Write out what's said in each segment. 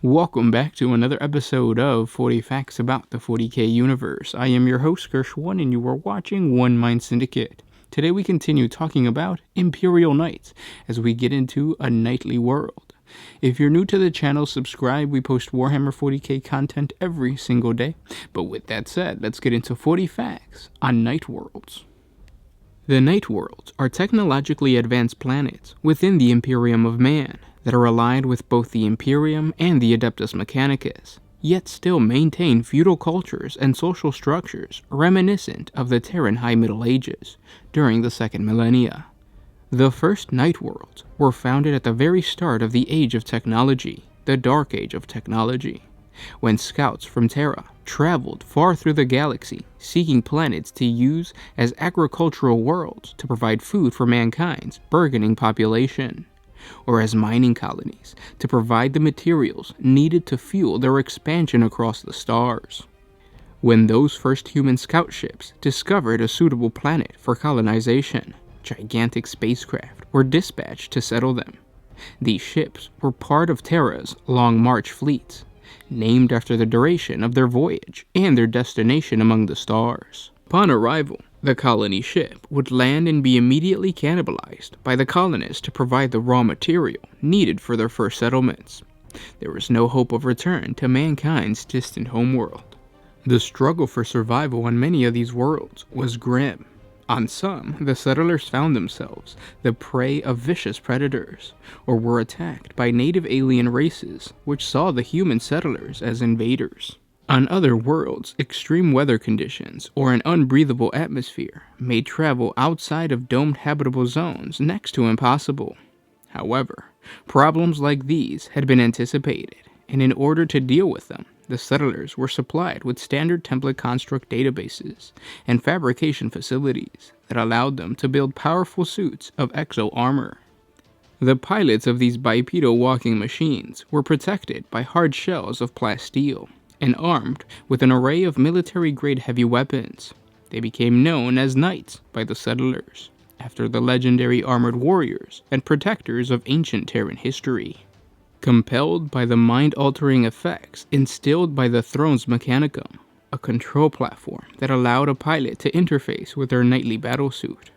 Welcome back to another episode of 40 Facts About the 40K Universe. I am your host, Gershwin, and you are watching One Mind Syndicate. Today we continue talking about Imperial Knights as we get into a knightly world. If you're new to the channel, subscribe. We post Warhammer 40K content every single day. But with that said, let's get into 40 facts on Night Worlds. The Night Worlds are technologically advanced planets within the Imperium of Man that are allied with both the Imperium and the Adeptus Mechanicus, yet still maintain feudal cultures and social structures reminiscent of the Terran High Middle Ages during the second millennia. The first Night Worlds were founded at the very start of the Age of Technology, the Dark Age of Technology, when scouts from Terra traveled far through the galaxy seeking planets to use as agricultural worlds to provide food for mankind's burgeoning population, or as mining colonies to provide the materials needed to fuel their expansion across the stars. When those first human scout ships discovered a suitable planet for colonization, gigantic spacecraft were dispatched to settle them. These ships were part of Terra's Long March fleets, named after the duration of their voyage and their destination among the stars. Upon arrival, the colony ship would land and be immediately cannibalized by the colonists to provide the raw material needed for their first settlements. There was no hope of return to mankind's distant homeworld. The struggle for survival on many of these worlds was grim. On some, the settlers found themselves the prey of vicious predators, or were attacked by native alien races which saw the human settlers as invaders. On other worlds, extreme weather conditions or an unbreathable atmosphere made travel outside of domed habitable zones next to impossible. However, problems like these had been anticipated, and in order to deal with them, the settlers were supplied with standard template construct databases and fabrication facilities that allowed them to build powerful suits of exo armor. The pilots of these bipedal walking machines were protected by hard shells of plasteel and armed with an array of military-grade heavy weapons. They became known as Knights by the settlers, after the legendary armored warriors and protectors of ancient Terran history. Compelled by the mind-altering effects instilled by the Throne's Mechanicum, a control platform that allowed a pilot to interface with their knightly battlesuit.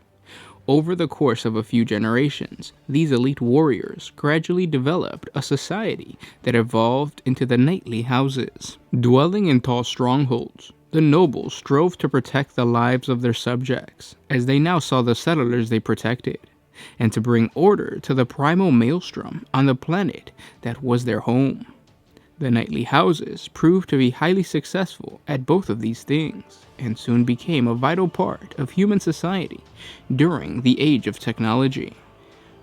Over the course of a few generations, these elite warriors gradually developed a society that evolved into the knightly houses. Dwelling in tall strongholds, the nobles strove to protect the lives of their subjects, as they now saw the settlers they protected, and to bring order to the primal maelstrom on the planet that was their home. The knightly houses proved to be highly successful at both of these things, and soon became a vital part of human society during the Age of Technology.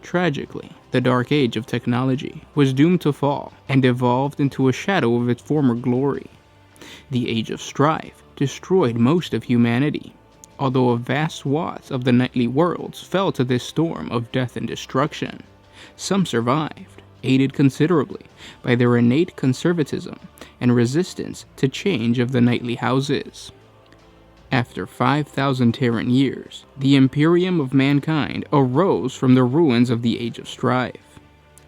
Tragically, the Dark Age of Technology was doomed to fall and evolved into a shadow of its former glory. The Age of Strife destroyed most of humanity, although vast swaths of the knightly worlds fell to this storm of death and destruction. Some survived, aided considerably by their innate conservatism and resistance to change of the knightly houses. After 5,000 Terran years, the Imperium of Mankind arose from the ruins of the Age of Strife.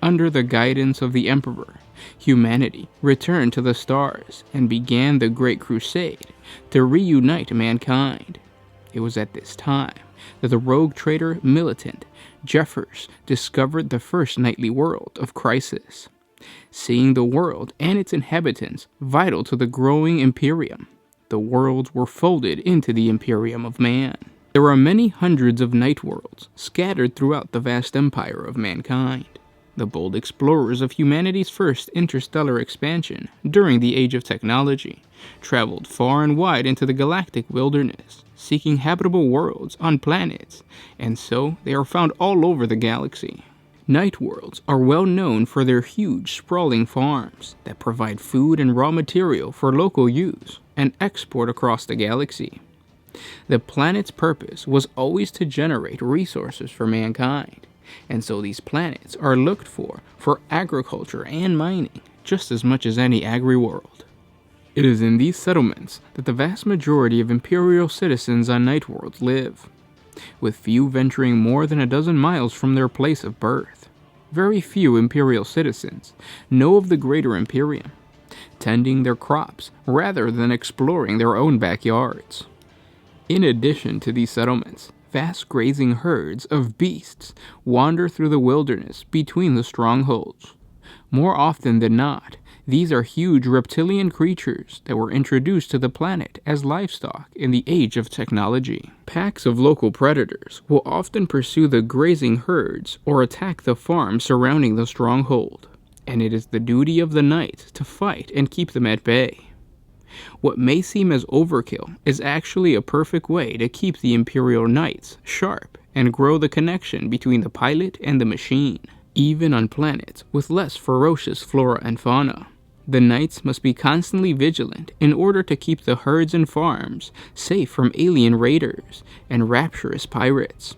Under the guidance of the Emperor, humanity returned to the stars and began the Great Crusade to reunite mankind. It was at this time that the rogue traitor militant Jeffers discovered the first knightly world of Crisis, seeing the world and its inhabitants vital to the growing Imperium. The worlds were folded into the Imperium of Man. There are many hundreds of night worlds scattered throughout the vast empire of mankind. The bold explorers of humanity's first interstellar expansion during the Age of Technology traveled far and wide into the galactic wilderness, seeking habitable worlds on planets, and so they are found all over the galaxy. Night worlds are well known for their huge, sprawling farms that provide food and raw material for local use and export across the galaxy. The planet's purpose was always to generate resources for mankind, and so these planets are looked for agriculture and mining just as much as any agri-world. It is in these settlements that the vast majority of Imperial citizens on Night Worlds live, with few venturing more than a dozen miles from their place of birth. very few Imperial citizens know of the greater Imperium, tending their crops rather than exploring their own backyards. In addition to these settlements, vast grazing herds of beasts wander through the wilderness between the strongholds. More often than not, these are huge reptilian creatures that were introduced to the planet as livestock in the age of technology. Packs of local predators will often pursue the grazing herds or attack the farms surrounding the stronghold, and it is the duty of the knights to fight and keep them at bay. What may seem as overkill is actually a perfect way to keep the Imperial Knights sharp and grow the connection between the pilot and the machine. Even on planets with less ferocious flora and fauna, the Knights must be constantly vigilant in order to keep the herds and farms safe from alien raiders and rapturous pirates.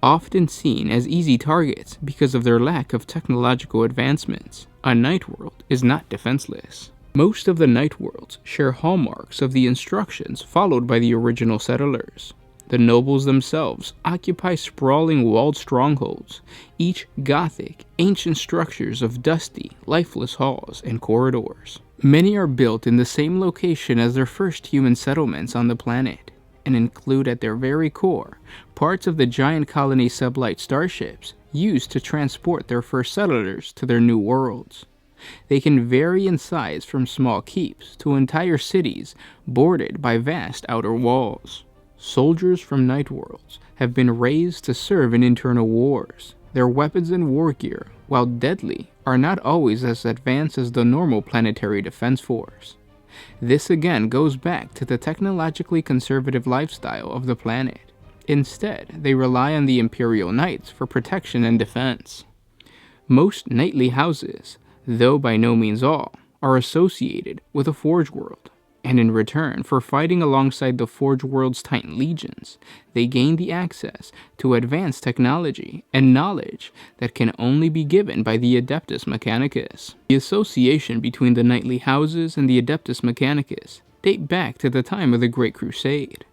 Often seen as easy targets because of their lack of technological advancements, a night world is not defenseless. Most of the night worlds share hallmarks of the instructions followed by the original settlers. The nobles themselves occupy sprawling walled strongholds, each Gothic, ancient structures of dusty, lifeless halls and corridors. Many are built in the same location as their first human settlements on the planet, and include at their very core parts of the giant colony sublight starships used to transport their first settlers to their new worlds. They can vary in size from small keeps to entire cities bordered by vast outer walls. Soldiers from night worlds have been raised to serve in internal wars. Their weapons and war gear, while deadly, are not always as advanced as the normal planetary defense force. This again goes back to the technologically conservative lifestyle of the planet. Instead, they rely on the Imperial Knights for protection and defense. Most knightly houses, though by no means all, are associated with a Forge World, and in return for fighting alongside the Forge World's Titan legions, they gain the access to advanced technology and knowledge that can only be given by the Adeptus Mechanicus. The association between the knightly houses and the Adeptus Mechanicus date back to the time of the Great Crusade.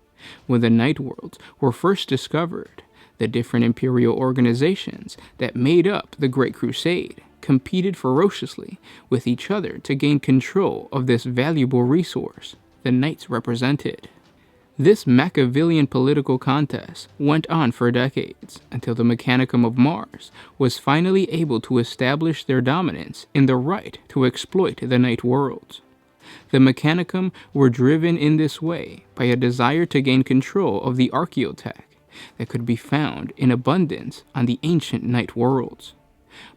When the Night Worlds were first discovered, the different imperial organizations that made up the Great Crusade competed ferociously with each other to gain control of this valuable resource the Knights represented. This Machiavellian political contest went on for decades until the Mechanicum of Mars was finally able to establish their dominance in the right to exploit the Night Worlds. The Mechanicum were driven in this way by a desire to gain control of the archaeotech that could be found in abundance on the ancient Night Worlds,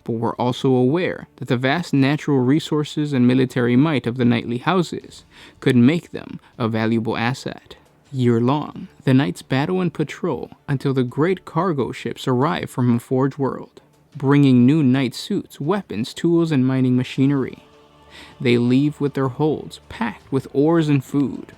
but were also aware that the vast natural resources and military might of the knightly houses could make them a valuable asset. Year-long, the knights battle and patrol until the great cargo ships arrive from a Forge World, bringing new knight suits, weapons, tools, and mining machinery. They leave with their holds packed with ores and food.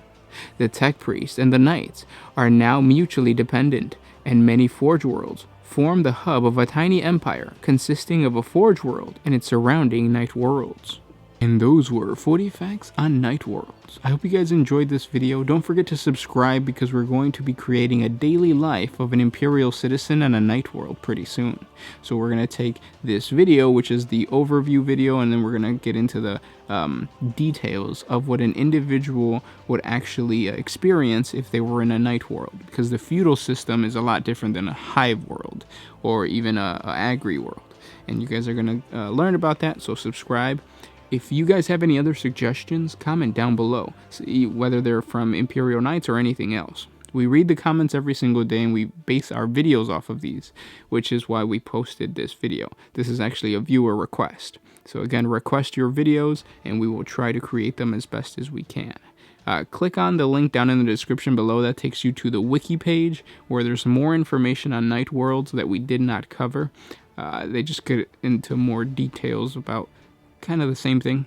The tech priests and the knights are now mutually dependent, and many Forge Worlds form the hub of a tiny empire consisting of a Forge World and its surrounding Night Worlds. And those were 40 facts on Night Worlds. I hope you guys enjoyed this video. Don't forget to subscribe because we're going to be creating a daily life of an Imperial citizen and a Night World pretty soon. So we're going to take this video, which is the overview video, and then we're going to get into the details of what an individual would actually experience if they were in a Night World. Because the feudal system is a lot different than a hive world or even a agri world. And you guys are going to learn about that, so subscribe. If you guys have any other suggestions, comment down below, whether they're from Imperial Knights or anything else. We read the comments every single day and we base our videos off of these, which is why we posted this video. This is actually a viewer request. So again, request your videos and we will try to create them as best as we can. Click on the link down in the description below. That takes you to the wiki page where there's more information on Night Worlds that we did not cover. They just get into more details about kind of the same thing,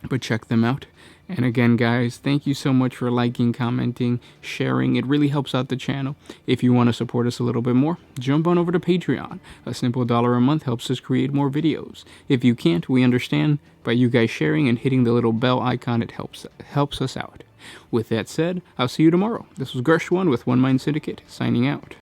but check them out. And again, guys, thank you so much for liking, commenting, sharing. It really helps out the channel. If you want to support us a little bit more, jump on over to Patreon. A simple $1 a month helps us create more videos. If you can't, we understand. By you guys sharing and hitting the little bell icon, it helps us out. With that said, I'll see you tomorrow. This was Gershwin with One Mind Syndicate, signing out.